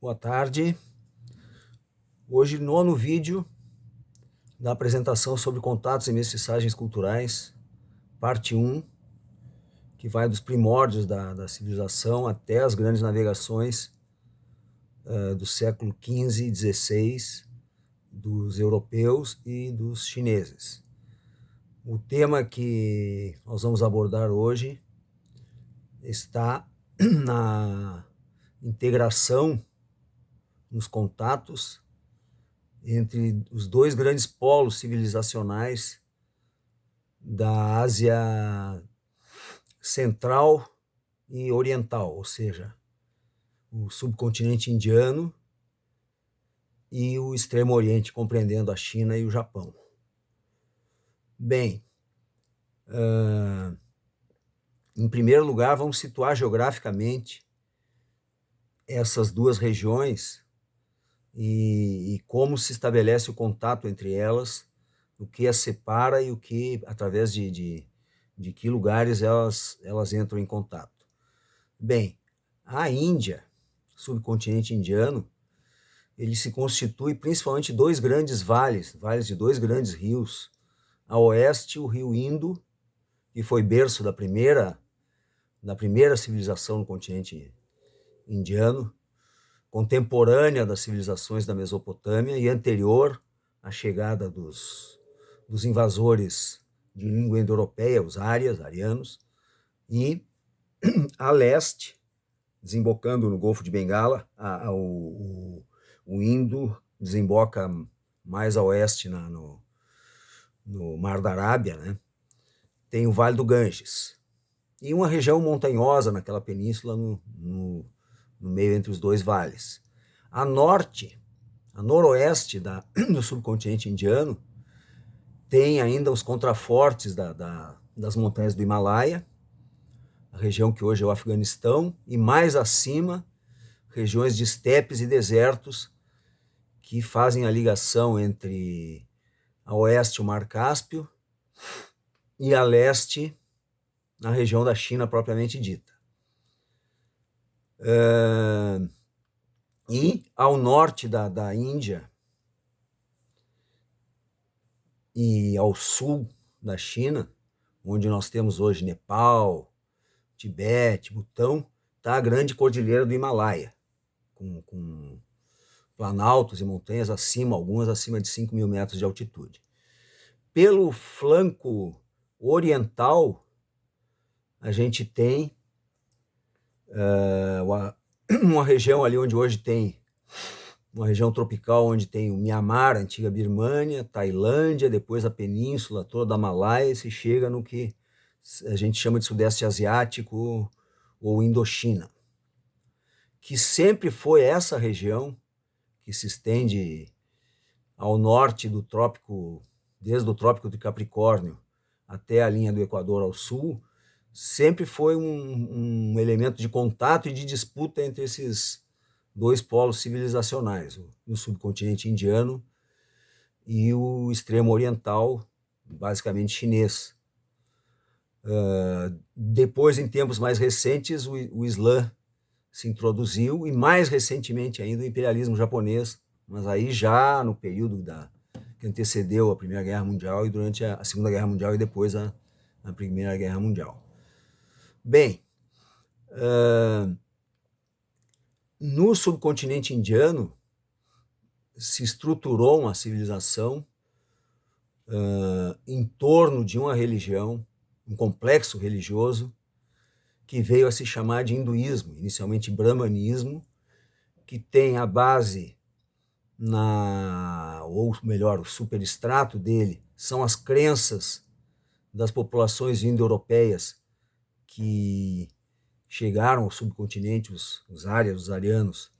Boa tarde. Hoje, nono vídeo da apresentação sobre contatos e mestiçagens culturais, parte 1, que vai dos primórdios da civilização até as grandes navegações do século XV e XVI, dos europeus e dos chineses. O tema que nós vamos abordar hoje está na integração nos contatos entre os dois grandes polos civilizacionais da Ásia Central e Oriental, ou seja, o subcontinente indiano e o Extremo Oriente, compreendendo a China e o Japão. Bem, em primeiro lugar, vamos situar geograficamente essas duas regiões e como se estabelece o contato entre elas, o que as separa e o que, através de que lugares elas entram em contato. Bem, a Índia, subcontinente indiano, ele se constitui principalmente de dois grandes vales de dois grandes rios. A oeste, o rio Indo, que foi berço da primeira civilização no continente indiano, contemporânea das civilizações da Mesopotâmia e anterior à chegada dos invasores de língua indo-europeia, os arianos, e a leste, desembocando no Golfo de Bengala, o Indo desemboca mais a oeste no Mar da Arábia, né? Tem o Vale do Ganges, e uma região montanhosa naquela península no meio entre os dois vales. A noroeste do subcontinente indiano, tem ainda os contrafortes das montanhas do Himalaia, a região que hoje é o Afeganistão, e mais acima, regiões de estepes e desertos que fazem a ligação entre a oeste o Mar Cáspio e a leste na região da China propriamente dita. E ao norte da Índia e ao sul da China, onde nós temos hoje Nepal, Tibete, Butão, está a grande cordilheira do Himalaia, com planaltos e montanhas algumas acima de 5.000 metros de altitude. Pelo flanco oriental, a gente tem uma região ali onde hoje tem uma região tropical, onde tem o Mianmar, a antiga Birmânia, Tailândia, depois a península toda da Malaya, e se chega no que a gente chama de Sudeste Asiático ou Indochina, que sempre foi essa região que se estende ao norte do trópico, desde o trópico de Capricórnio até a linha do Equador ao sul, sempre foi um elemento de contato e de disputa entre esses dois polos civilizacionais, o subcontinente indiano e o extremo oriental, basicamente chinês. Depois, em tempos mais recentes, o Islã se introduziu, e mais recentemente ainda o imperialismo japonês, mas aí já no período que antecedeu a Primeira Guerra Mundial e durante a Segunda Guerra Mundial e depois a Primeira Guerra Mundial. Bem, no subcontinente indiano se estruturou uma civilização em torno de uma religião, um complexo religioso, que veio a se chamar de hinduísmo, inicialmente brahmanismo, que tem a base ou melhor, o superestrato dele são as crenças das populações indo-europeias que chegaram ao subcontinente, os arianos,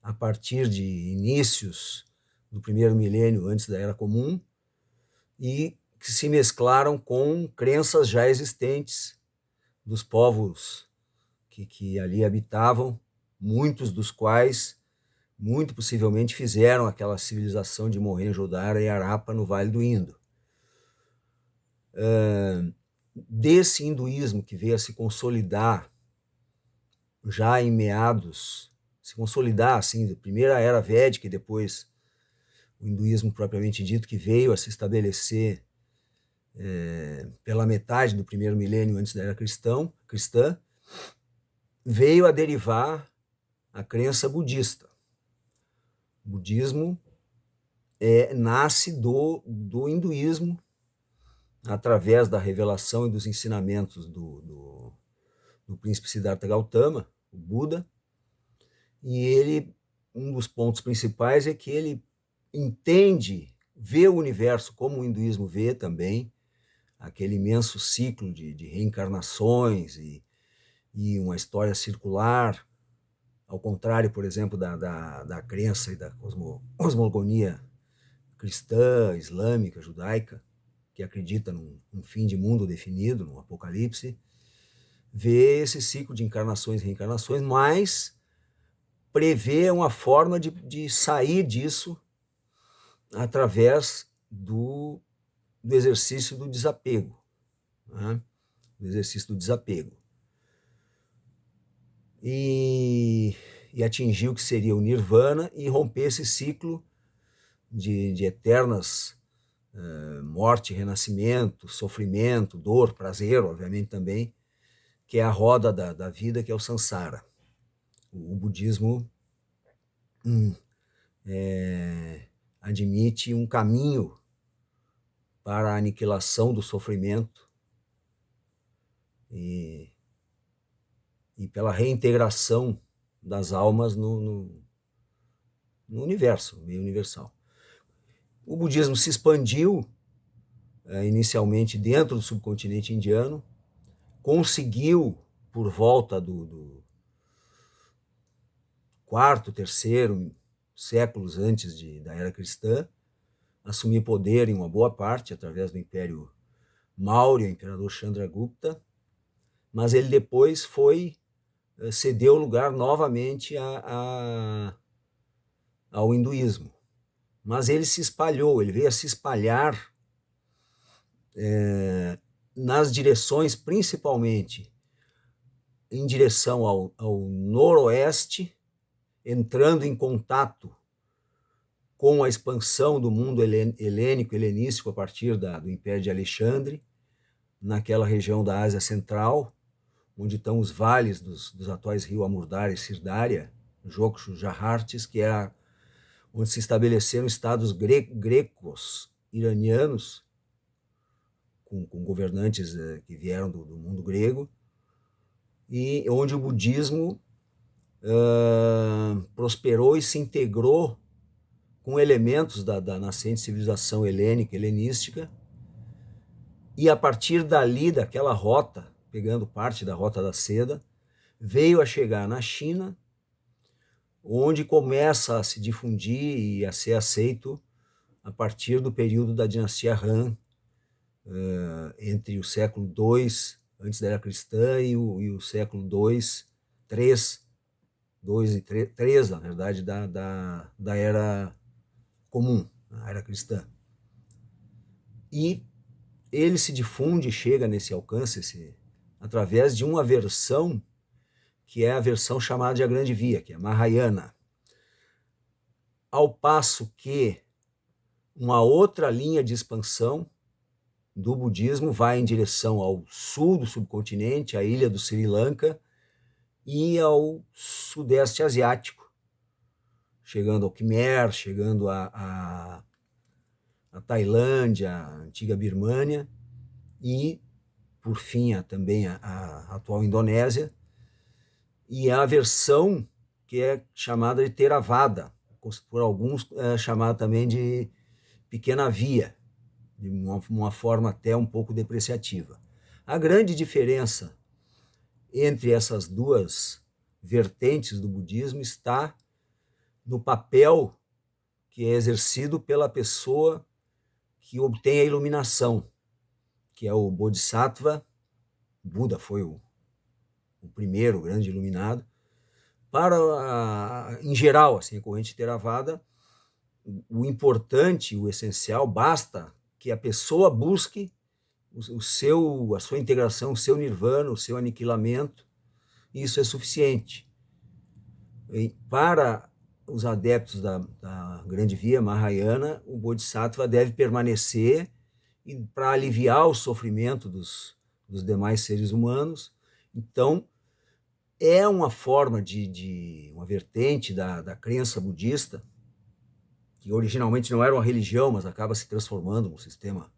a partir de inícios do primeiro milênio antes da Era Comum, e que se mesclaram com crenças já existentes dos povos que ali habitavam, muitos dos quais, muito possivelmente, fizeram aquela civilização de Mohenjo-Daro e Harappa no Vale do Indo. Desse hinduísmo que veio a se consolidar já em meados se consolidar, assim, primeiro a era védica e depois o hinduísmo propriamente dito, que veio a se estabelecer pela metade do primeiro milênio antes da era cristã, veio a derivar a crença budista. O budismo nasce do hinduísmo, através da revelação e dos ensinamentos do príncipe Siddhartha Gautama, o Buda, e um dos pontos principais é que ele entende, vê o universo como o hinduísmo vê também, aquele imenso ciclo de reencarnações e uma história circular, ao contrário, por exemplo, da crença e da cosmogonia cristã, islâmica, judaica, que acredita num fim de mundo definido, num apocalipse, vê esse ciclo de encarnações e reencarnações, mas prevê uma forma de sair disso através do exercício do desapego, né? Do exercício do desapego. E atingir o que seria o nirvana e romper esse ciclo de eternas morte, renascimento, sofrimento, dor, prazer, obviamente também, que é a roda da vida, que é o samsara. O budismo admite um caminho para a aniquilação do sofrimento e pela reintegração das almas no universo, no meio universal. O budismo se expandiu inicialmente dentro do subcontinente indiano, conseguiu, por volta do quarto, terceiro séculos antes da era cristã, assumir poder em uma boa parte através do Império Maurya, o imperador Chandragupta, mas ele depois cedeu lugar novamente ao hinduísmo. Mas ele se espalhou, ele veio a se espalhar nas direções, principalmente em direção ao noroeste, entrando em contato com a expansão do mundo helênico, helenístico, a partir do Império de Alexandre, naquela região da Ásia Central, onde estão os vales dos atuais rios Amurdar e Sirdarya, Jokshu, Jahartis, que é onde se estabeleceram estados grecos iranianos, com governantes que vieram do mundo grego, e onde o budismo prosperou e se integrou com elementos da nascente civilização helênica, helenística, e a partir dali, daquela rota, pegando parte da Rota da Seda, veio a chegar na China, onde começa a se difundir e a ser aceito a partir do período da dinastia Han, entre o século II antes da era cristã e o século II, II e III, na verdade, da era comum, a era cristã. E ele se difunde, chega nesse alcance através de uma versão que é a versão chamada de a Grande Via, que é Mahayana. Ao passo que uma outra linha de expansão do budismo vai em direção ao sul do subcontinente, à ilha do Sri Lanka e ao sudeste asiático, chegando ao Khmer, chegando a Tailândia, a antiga Birmânia e, por fim, também a atual Indonésia, e a versão que é chamada de Theravada, por alguns chamada também de Pequena Via, de uma forma até um pouco depreciativa. A grande diferença entre essas duas vertentes do budismo está no papel que é exercido pela pessoa que obtém a iluminação, que é o Bodhisattva. Buda foi o primeiro grande iluminado. Em geral, assim, a corrente Theravada, o importante, o essencial, basta que a pessoa busque a sua integração, o seu nirvana, o seu aniquilamento, e isso é suficiente. Para os adeptos da grande via Mahayana, o Bodhisattva deve permanecer para aliviar o sofrimento dos demais seres humanos. Então, é uma forma uma vertente da crença budista, que originalmente não era uma religião, mas acaba se transformando num sistema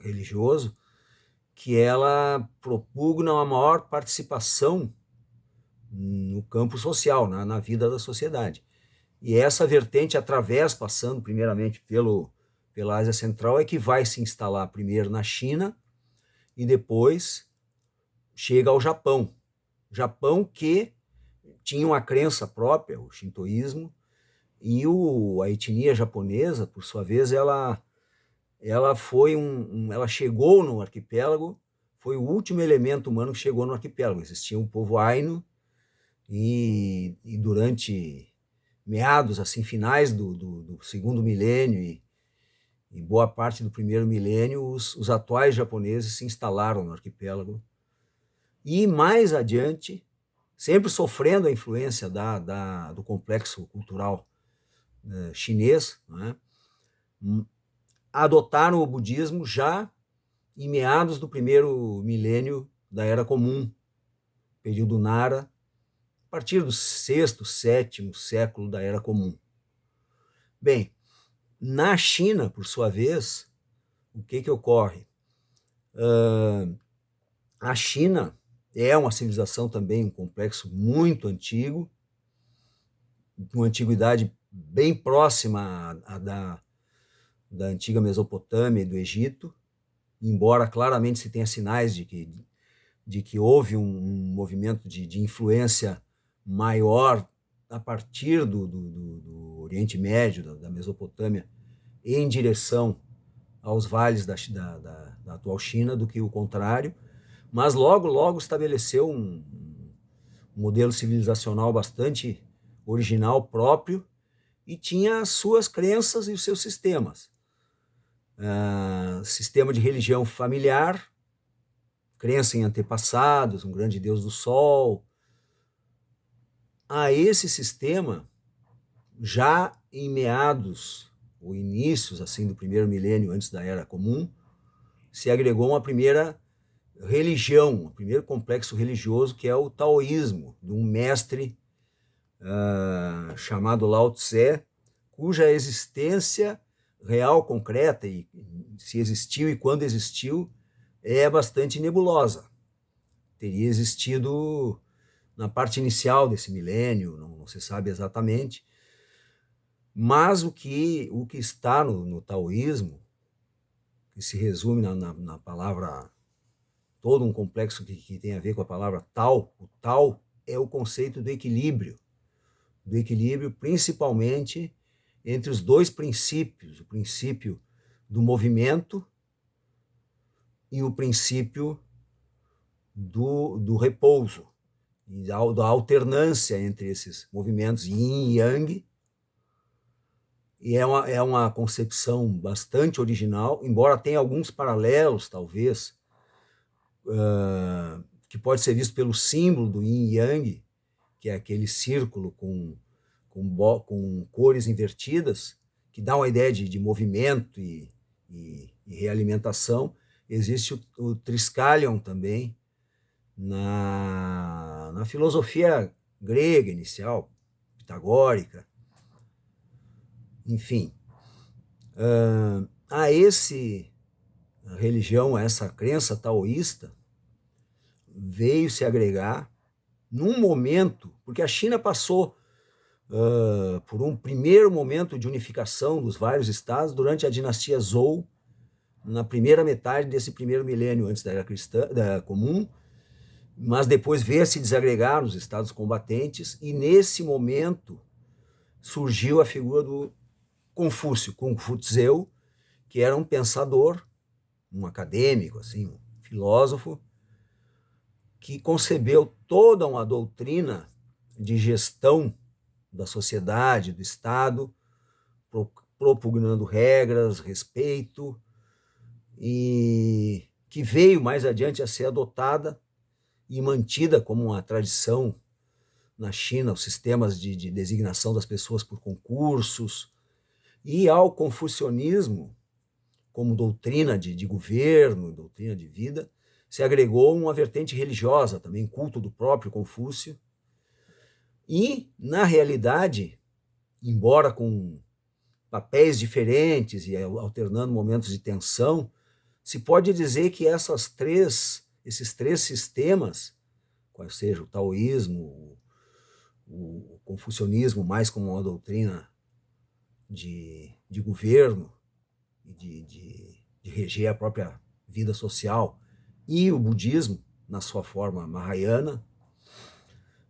religioso, que ela propugna uma maior participação no campo social, na vida da sociedade. E essa vertente atravessa, passando primeiramente pela Ásia Central, é que vai se instalar primeiro na China e depois chega ao Japão. Japão que tinha uma crença própria, o shintoísmo, e a etnia japonesa, por sua vez, ela chegou no arquipélago, foi o último elemento humano que chegou no arquipélago. Existia um povo Ainu, e durante meados, assim, finais do segundo milênio e boa parte do primeiro milênio, os atuais japoneses se instalaram no arquipélago. E mais adiante, sempre sofrendo a influência do complexo cultural chinês, né, adotaram o budismo já em meados do primeiro milênio da Era Comum, período Nara, a partir do 6º, 7º século da Era Comum. Bem, na China, por sua vez, o que ocorre? A China é uma civilização também, um complexo muito antigo, de uma antiguidade bem próxima da antiga Mesopotâmia e do Egito, embora claramente se tenha sinais de que houve um movimento de influência maior a partir do Oriente Médio, da Mesopotâmia, em direção aos vales da atual China, do que o contrário, mas logo estabeleceu um modelo civilizacional bastante original, próprio, e tinha as suas crenças e os seus sistemas. Sistema de religião familiar, crença em antepassados, um grande deus do sol. A esse sistema, já em meados ou inícios assim do primeiro milênio antes da Era Comum, se agregou uma primeira religião, um primeiro complexo religioso, que é o taoísmo, de um mestre chamado Lao Tse, cuja existência real, concreta, e se existiu e quando existiu, é bastante nebulosa. Teria existido na parte inicial desse milênio, não se sabe exatamente, mas o que está no taoísmo, que se resume na palavra, todo um complexo que tem a ver com a palavra Tao. O Tao é o conceito do equilíbrio principalmente entre os dois princípios, o princípio do movimento e o princípio do repouso, e da alternância entre esses movimentos yin e yang. E é uma concepção bastante original, embora tenha alguns paralelos, talvez, que pode ser visto pelo símbolo do yin e yang, que é aquele círculo com cores invertidas, que dá uma ideia de movimento e realimentação. Existe o Triskelion também, na filosofia grega inicial, pitagórica. Enfim, a religião, a essa crença taoísta, veio se agregar num momento, porque a China passou por um primeiro momento de unificação dos vários estados durante a dinastia Zhou, na primeira metade desse primeiro milênio antes da Era Cristã, Comum, mas depois veio se desagregar nos estados combatentes, e nesse momento surgiu a figura do Confúcio, Kung Fu Tseu, que era um pensador, um acadêmico, assim, um filósofo, que concebeu toda uma doutrina de gestão da sociedade, do Estado, propugnando regras, respeito, e que veio mais adiante a ser adotada e mantida como uma tradição na China, os sistemas de designação das pessoas por concursos, e ao confucionismo, como doutrina de governo, doutrina de vida, se agregou uma vertente religiosa, também culto do próprio Confúcio. E, na realidade, embora com papéis diferentes e alternando momentos de tensão, se pode dizer que esses três sistemas, qual seja o taoísmo, o confucionismo mais como uma doutrina de governo e de reger a própria vida social, e o budismo, na sua forma mahayana,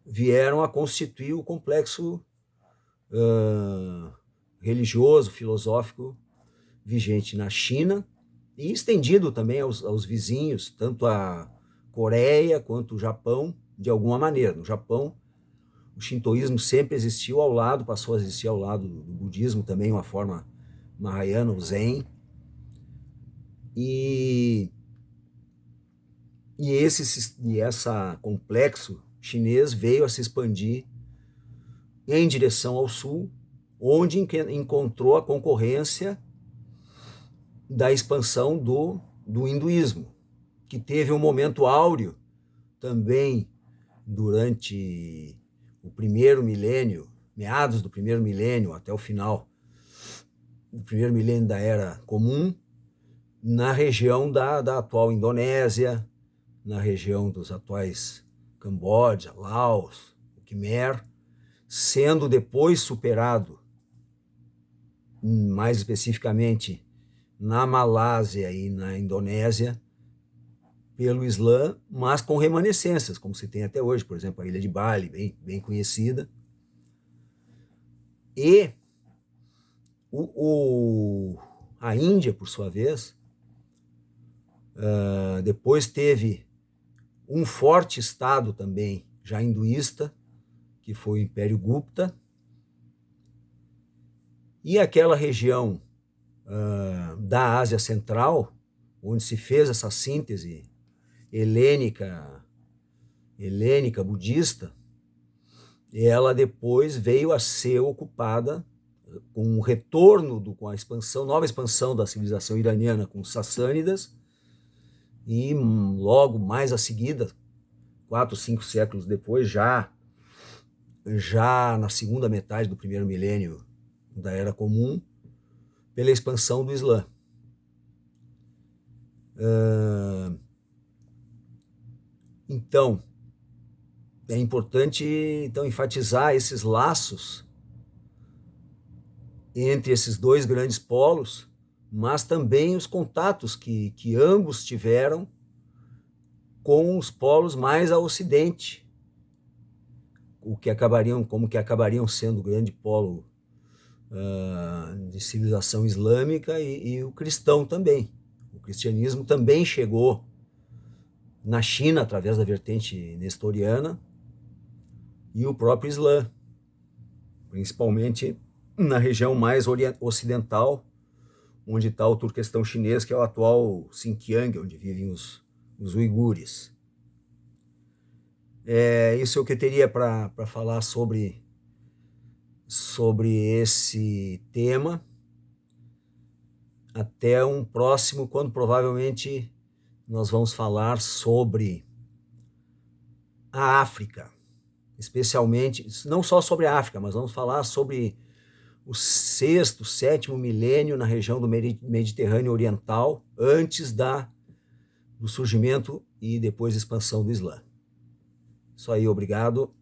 vieram a constituir o complexo religioso, filosófico vigente na China e estendido também aos vizinhos, tanto a Coreia quanto o Japão, de alguma maneira. No Japão, o shintoísmo sempre existiu ao lado, passou a existir ao lado do budismo também, uma forma mahayana, o Zen. E esse complexo chinês veio a se expandir em direção ao sul, onde encontrou a concorrência da expansão do hinduísmo, que teve um momento áureo também durante o primeiro milênio, meados do primeiro milênio até o final do primeiro milênio da Era Comum, na região da atual Indonésia, na região dos atuais Camboja, Laos, o Khmer, sendo depois superado, mais especificamente na Malásia e na Indonésia, pelo Islã, mas com remanescências, como se tem até hoje, por exemplo, a ilha de Bali, bem conhecida. E a Índia, por sua vez, depois teve um forte estado também, já hinduísta, que foi o Império Gupta, e aquela região da Ásia Central, onde se fez essa síntese helênica budista, ela depois veio a ser ocupada com o retorno, com a nova expansão da civilização iraniana com os sassânidas, e logo mais a seguida, 4, 5 séculos depois, já na segunda metade do primeiro milênio da Era Comum, pela expansão do Islã. Então, é importante enfatizar esses laços entre esses dois grandes polos, mas também os contatos que ambos tiveram com os polos mais a ocidente, como que acabariam sendo o grande polo de civilização islâmica e o cristão também. O cristianismo também chegou na China através da vertente nestoriana, e o próprio Islã, principalmente na região mais ocidental, onde está o Turquestão chinês, que é o atual Xinjiang, onde vivem os uigures. Isso é o que eu teria para falar sobre esse tema. Até um próximo, quando provavelmente nós vamos falar sobre a África, especialmente, não só sobre a África, mas vamos falar sobre o 6º, 7º milênio na região do Mediterrâneo Oriental, antes do surgimento e depois expansão do Islã. Isso aí, obrigado.